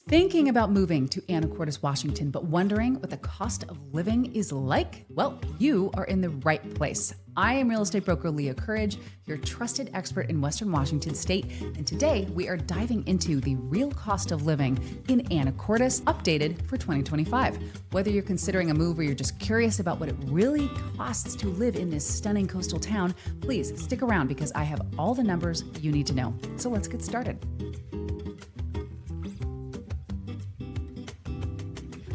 Thinking about moving to Anacortes, Washington, but wondering what the cost of living is like? Well, you are in the right place. I am real estate broker Leah Courage, your trusted expert in Western Washington State, and today we are diving into the real cost of living in Anacortes, updated for 2025. Whether you're considering a move or you're just curious about what it really costs to live in this stunning coastal town, please stick around because I have all the numbers you need to know. So let's get started.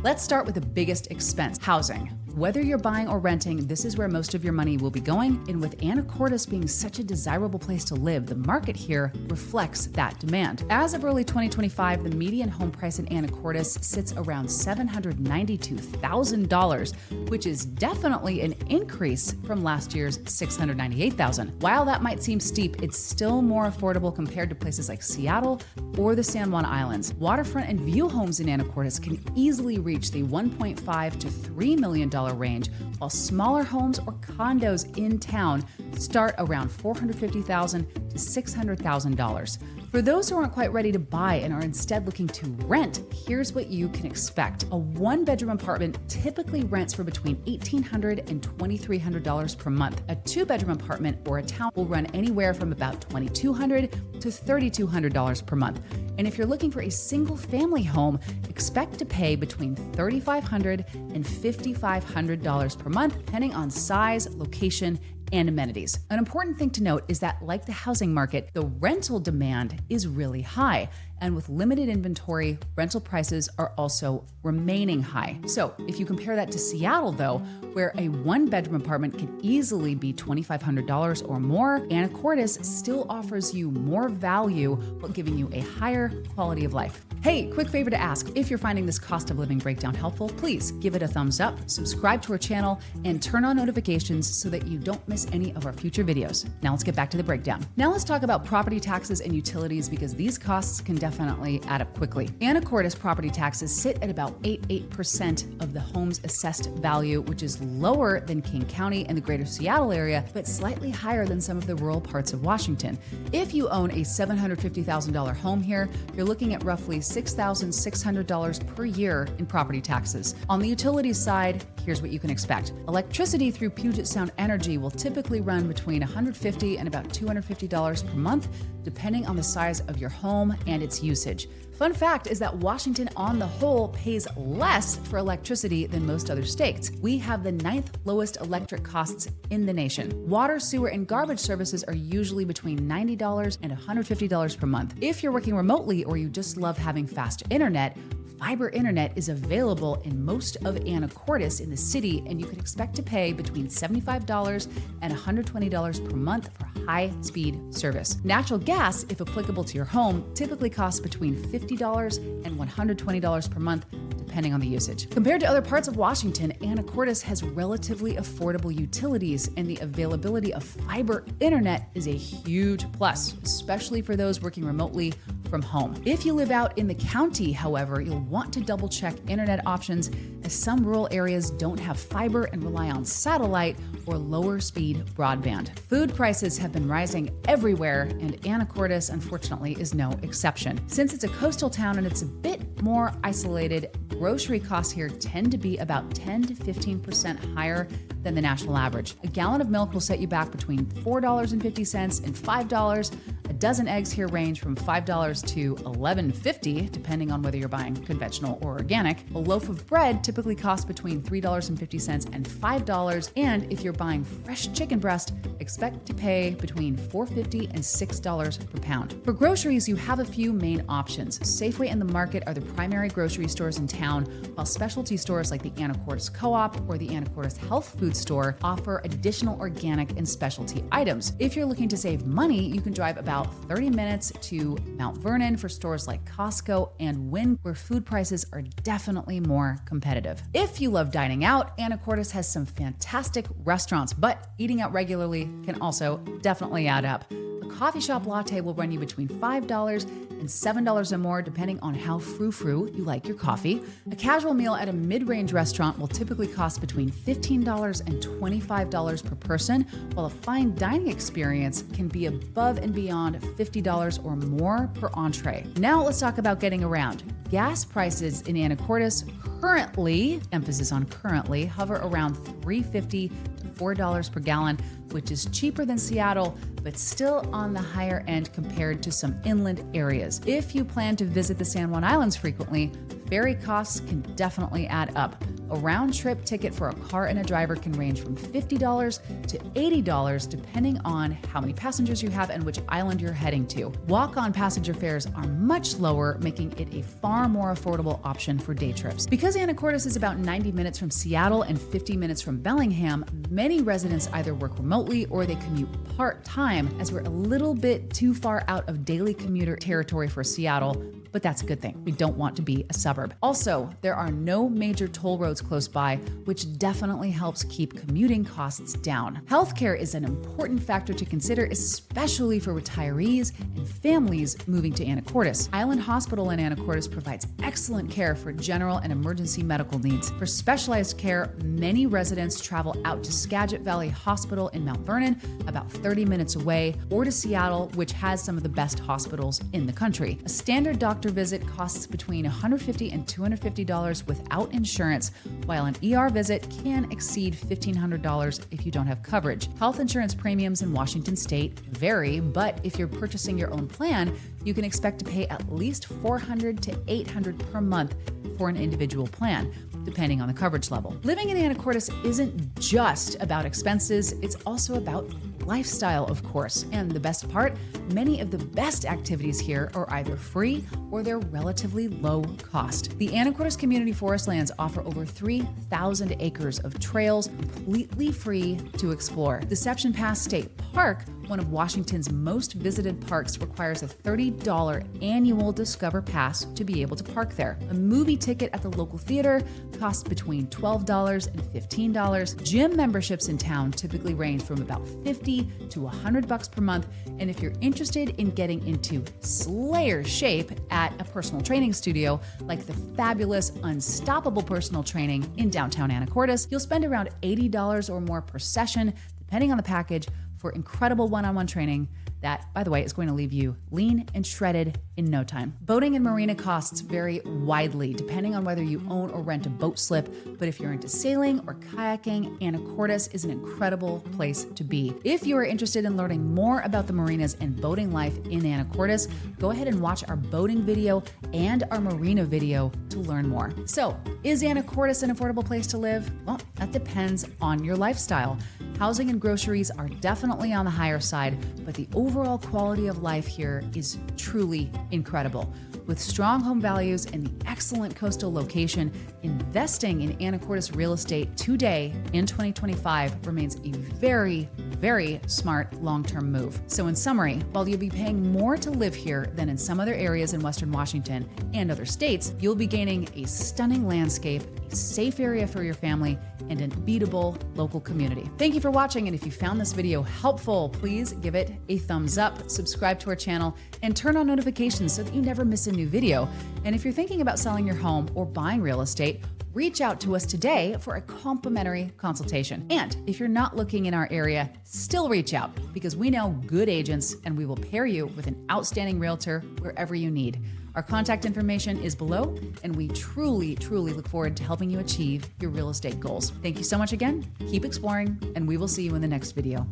Let's start with the biggest expense, housing. Whether you're buying or renting, this is where most of your money will be going. And with Anacortes being such a desirable place to live, the market here reflects that demand. As of early 2025, the median home price in Anacortes sits around $792,000, which is definitely an increase from last year's $698,000. While that might seem steep, it's still more affordable compared to places like Seattle or the San Juan Islands. Waterfront and view homes in Anacortes can easily reach the $1.5 to $3 million range, while smaller homes or condos in town start around $450,000 to $600,000. For those who aren't quite ready to buy and are instead looking to rent, here's what you can expect. A one-bedroom apartment typically rents for between $1,800 and $2,300 per month. A two-bedroom apartment or a town will run anywhere from about $2,200 to $3,200 per month. And if you're looking for a single-family home, expect to pay between $3,500 and $5,500 per month, depending on size, location, and amenities. An important thing to note is that, like the housing market, the rental demand is really high. And with limited inventory, rental prices are also remaining high. So if you compare that to Seattle, though, where a one-bedroom apartment can easily be $2,500 or more, Anacortes still offers you more value while giving you a higher quality of life. Hey, quick favor to ask. If you're finding this cost of living breakdown helpful, please give it a thumbs up, subscribe to our channel, and turn on notifications so that you don't miss any of our future videos. Now let's get back to the breakdown. Now let's talk about property taxes and utilities because these costs can definitely add up quickly. Anacortes property taxes sit at about 88% of the home's assessed value, which is lower than King County and the greater Seattle area, but slightly higher than some of the rural parts of Washington. If you own a $750,000 home here, you're looking at roughly $6,600 per year in property taxes. On the utilities side, here's what you can expect. Electricity through Puget Sound Energy will typically run between $150 and about $250 per month, depending on the size of your home and its usage. Fun fact is that Washington, on the whole, pays less for electricity than most other states. We have the 9th lowest electric costs in the nation. Water, sewer, and garbage services are usually between $90 and $150 per month. If you're working remotely or you just love having fast internet, fiber internet is available in most of Anacortes in the city, and you can expect to pay between $75 and $120 per month for high-speed service. Natural gas, if applicable to your home, typically costs between $50 and $120 per month, depending on the usage. Compared to other parts of Washington, Anacortes has relatively affordable utilities, and the availability of fiber internet is a huge plus, especially for those working remotely from home. If you live out in the county, however, you'll want to double check internet options, as some rural areas don't have fiber and rely on satellite or lower speed broadband. Food prices have been rising everywhere, and Anacortes, unfortunately, is no exception. Since it's a coastal town and it's a bit more isolated, grocery costs here tend to be about 10 to 15% higher than the national average. A gallon of milk will set you back between $4.50 and $5. A dozen eggs here range from $5 to $11.50, depending on whether you're buying conventional or organic. A loaf of bread typically costs between $3.50 and $5, and if you're buying fresh chicken breast, expect to pay between $4.50 and $6 per pound. For groceries, you have a few main options. Safeway and the Market are the primary grocery stores in town, while specialty stores like the Anacortes Co-op or the Anacortes Health Food Store offer additional organic and specialty items. If you're looking to save money, you can drive about 30 minutes to Mount Vernon for stores like Costco and Wynn, where food prices are definitely more competitive. If you love dining out, Anacortes has some fantastic restaurants, but eating out regularly can also definitely add up. A coffee shop latte will run you between $5 and $7 or more, depending on how frou-frou you like your coffee. A casual meal at a mid-range restaurant will typically cost between $15 and $25 per person, while a fine dining experience can be above and beyond $50 or more per entree. Now let's talk about getting around. Gas prices in Anacortes currently, emphasis on currently, hover around $3.50 to $4 per gallon, which is cheaper than Seattle, but still on the higher end compared to some inland areas. If you plan to visit the San Juan Islands frequently, ferry costs can definitely add up. A round-trip ticket for a car and a driver can range from $50 to $80 depending on how many passengers you have and which island you're heading to. Walk-on passenger fares are much lower, making it a far more affordable option for day trips. Because Anacortes is about 90 minutes from Seattle and 50 minutes from Bellingham, many residents either work remotely or they commute part-time, as we're a little bit too far out of daily commuter territory for Seattle, but that's a good thing. We don't want to be a suburb. Also, there are no major toll roads close by, which definitely helps keep commuting costs down. Healthcare is an important factor to consider, especially for retirees and families moving to Anacortes. Island Hospital in Anacortes provides excellent care for general and emergency medical needs. For specialized care, many residents travel out to Skagit Valley Hospital in Mount Vernon, about 30 minutes away, or to Seattle, which has some of the best hospitals in the country. A standard doctor visit costs between $150 and $250 without insurance, while an ER visit can exceed $1,500 if you don't have coverage. Health insurance premiums in Washington state vary, but if you're purchasing your own plan, you can expect to pay at least $400 to $800 per month for an individual plan, depending on the coverage level. Living in Anacortes isn't just about expenses, it's also about lifestyle, of course. And the best part, many of the best activities here are either free or they're relatively low cost. The Anacortes Community Forest Lands offer over 3,000 acres of trails completely free to explore. Deception Pass State Park, one of Washington's most visited parks, requires a $30 annual Discover Pass to be able to park there. A movie ticket at the local theater costs between $12 and $15. Gym memberships in town typically range from about $50 to $100 per month. And if you're interested in getting into Slayer shape at a personal training studio like the fabulous Unstoppable Personal Training in downtown Anacortes, you'll spend around $80 or more per session, depending on the package, for incredible one-on-one training that, by the way, is going to leave you lean and shredded in no time. Boating and marina costs vary widely depending on whether you own or rent a boat slip, but if you're into sailing or kayaking, Anacortes is an incredible place to be. If you are interested in learning more about the marinas and boating life in Anacortes, go ahead and watch our boating video and our marina video to learn more. So, is Anacortes an affordable place to live? Well, that depends on your lifestyle. Housing and groceries are definitely on the higher side, but the overall quality of life here is truly incredible. With strong home values and the excellent coastal location, investing in Anacortes real estate today in 2025 remains a very, very smart long-term move. So in summary, while you'll be paying more to live here than in some other areas in Western Washington and other states, you'll be gaining a stunning landscape, a safe area for your family, and an unbeatable local community. Thank you for watching, and if you found this video helpful, please give it a thumbs up, subscribe to our channel, and turn on notifications so that you never miss a new video. And if you're thinking about selling your home or buying real estate, reach out to us today for a complimentary consultation. And if you're not looking in our area, still reach out, because we know good agents and we will pair you with an outstanding realtor wherever you need. Our contact information is below, and we truly, truly look forward to helping you achieve your real estate goals. Thank you so much again. Keep exploring, and we will see you in the next video.